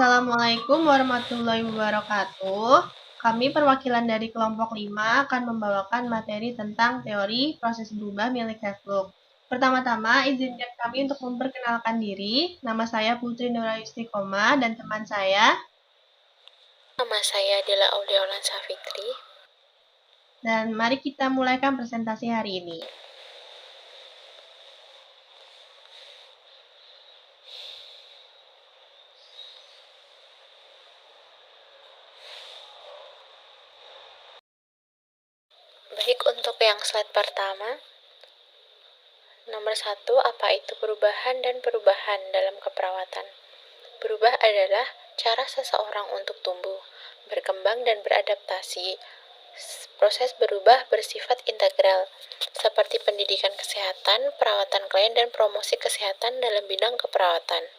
Assalamualaikum warahmatullahi wabarakatuh. Kami perwakilan dari kelompok 5 akan membawakan materi tentang teori proses berubah milik Havelock. Pertama-tama, izinkan kami untuk memperkenalkan diri. Nama saya Putri Nurayusti Koma dan teman saya. Nama saya adalah Aulia Safitri. Dan mari kita mulaikan presentasi hari ini. Baik, untuk yang slide pertama, nomor 1, apa itu perubahan dan perubahan dalam keperawatan? Berubah adalah cara seseorang untuk tumbuh, berkembang, dan beradaptasi. Proses berubah bersifat integral, seperti pendidikan kesehatan, perawatan klien, dan promosi kesehatan dalam bidang keperawatan.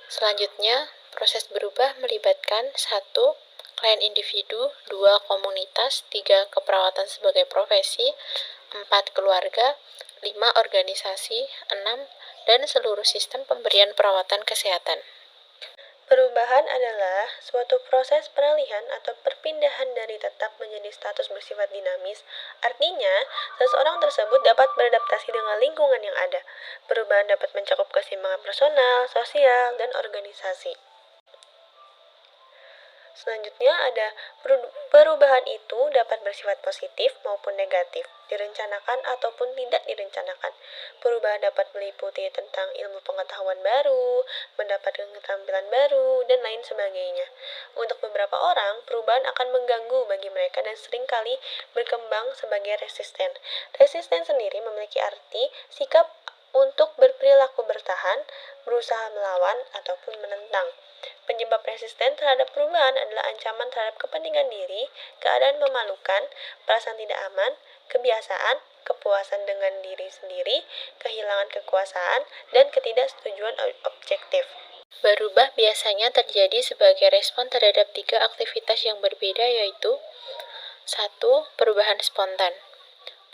Selanjutnya, proses berubah melibatkan 1. Klien individu, 2. Komunitas, 3. Keperawatan sebagai profesi, 4. Keluarga, 5. Organisasi, 6. Dan seluruh sistem pemberian perawatan kesehatan. Perubahan adalah suatu proses peralihan atau perpindahan dari tetap menjadi status bersifat dinamis. Artinya, seseorang tersebut dapat beradaptasi dengan lingkungan yang ada. Perubahan dapat mencakup keseimbangan personal, sosial, dan organisasi. Selanjutnya ada perubahan itu dapat bersifat positif maupun negatif, direncanakan ataupun tidak direncanakan. Perubahan dapat meliputi tentang ilmu pengetahuan baru, mendapatkan keterampilan baru, dan lain sebagainya. Untuk beberapa orang, perubahan akan mengganggu bagi mereka dan seringkali berkembang sebagai resisten. Resisten sendiri memiliki arti sikap untuk berperilaku bertahan, berusaha melawan, ataupun menentang. Penyebab resisten terhadap perubahan adalah ancaman terhadap kepentingan diri, keadaan memalukan, perasaan tidak aman, kebiasaan, kepuasan dengan diri sendiri, kehilangan kekuasaan, dan ketidaksetujuan objektif. Berubah biasanya terjadi sebagai respon terhadap 3 aktivitas yang berbeda, yaitu 1. Perubahan spontan.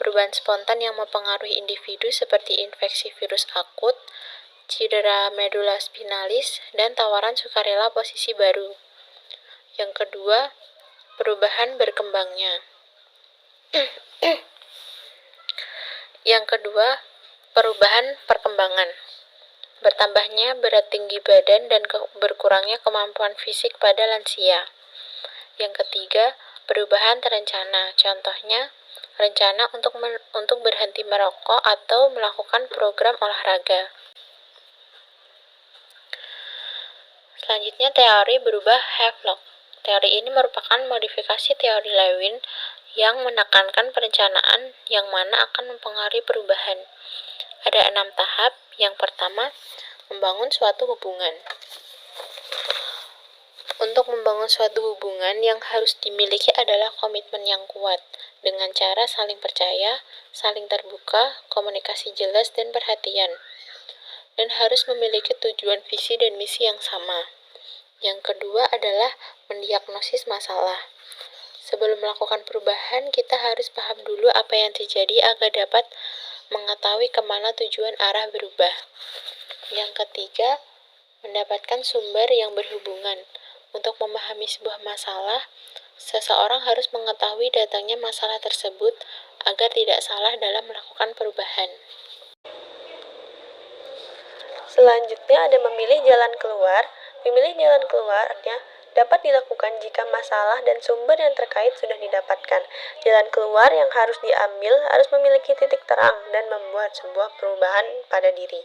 Perubahan spontan yang mempengaruhi individu seperti infeksi virus akut, cedera medula spinalis, dan tawaran sukarela posisi baru. Yang kedua, perubahan berkembangnya. Yang kedua, perubahan perkembangan. Bertambahnya berat tinggi badan dan berkurangnya kemampuan fisik pada lansia. Yang ketiga, perubahan terencana. Contohnya, rencana untuk berhenti merokok atau melakukan program olahraga. Selanjutnya, teori berubah Havelock. Teori ini merupakan modifikasi teori Lewin yang menekankan perencanaan yang mana akan mempengaruhi perubahan. Ada 6 tahap. Yang pertama, membangun suatu hubungan. Untuk membangun suatu hubungan yang harus dimiliki adalah komitmen yang kuat, dengan cara saling percaya, saling terbuka, komunikasi jelas dan perhatian, dan harus memiliki tujuan visi dan misi yang sama. Yang kedua adalah mendiagnosis masalah. Sebelum melakukan perubahan, kita harus paham dulu apa yang terjadi agar dapat mengetahui kemana tujuan arah berubah. Yang ketiga, mendapatkan sumber yang berhubungan. Untuk memahami sebuah masalah, seseorang harus mengetahui datangnya masalah tersebut agar tidak salah dalam melakukan perubahan. Selanjutnya ada memilih jalan keluar. Memilih jalan keluar artinya dapat dilakukan jika masalah dan sumber yang terkait sudah didapatkan. Jalan keluar yang harus diambil harus memiliki titik terang dan membuat sebuah perubahan pada diri.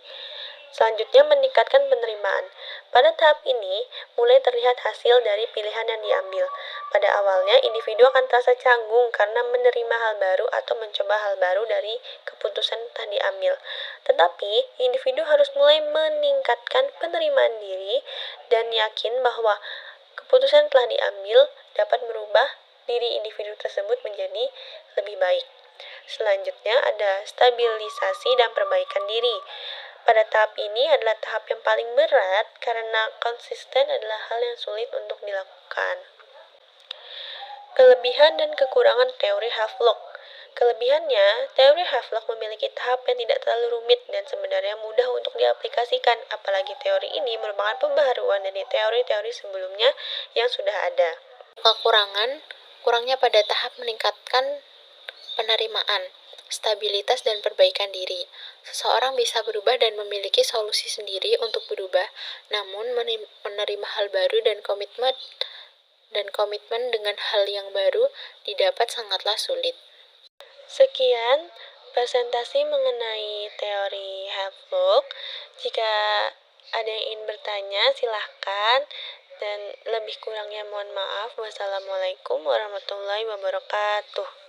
Selanjutnya, meningkatkan penerimaan. Pada tahap ini, mulai terlihat hasil dari pilihan yang diambil. Pada awalnya, individu akan terasa canggung karena menerima hal baru atau mencoba hal baru dari keputusan telah diambil. Tetapi, individu harus mulai meningkatkan penerimaan diri dan yakin bahwa keputusan telah diambil dapat merubah diri individu tersebut menjadi lebih baik. Selanjutnya, ada stabilisasi dan perbaikan diri. Pada tahap ini adalah tahap yang paling berat karena konsisten adalah hal yang sulit untuk dilakukan. Kelebihan dan kekurangan teori Havelock. Kelebihannya, teori Havelock memiliki tahap yang tidak terlalu rumit dan sebenarnya mudah untuk diaplikasikan, apalagi teori ini merupakan pembaharuan dari teori-teori sebelumnya yang sudah ada. Kurangnya pada tahap meningkatkan penerimaan, stabilitas, dan perbaikan diri. Seseorang bisa berubah dan memiliki solusi sendiri untuk berubah, namun menerima hal baru dan komitmen dengan hal yang baru didapat sangatlah sulit. Sekian presentasi mengenai teori Havelock. Jika ada yang ingin bertanya, silahkan. Dan lebih kurangnya mohon maaf. Wassalamualaikum warahmatullahi wabarakatuh.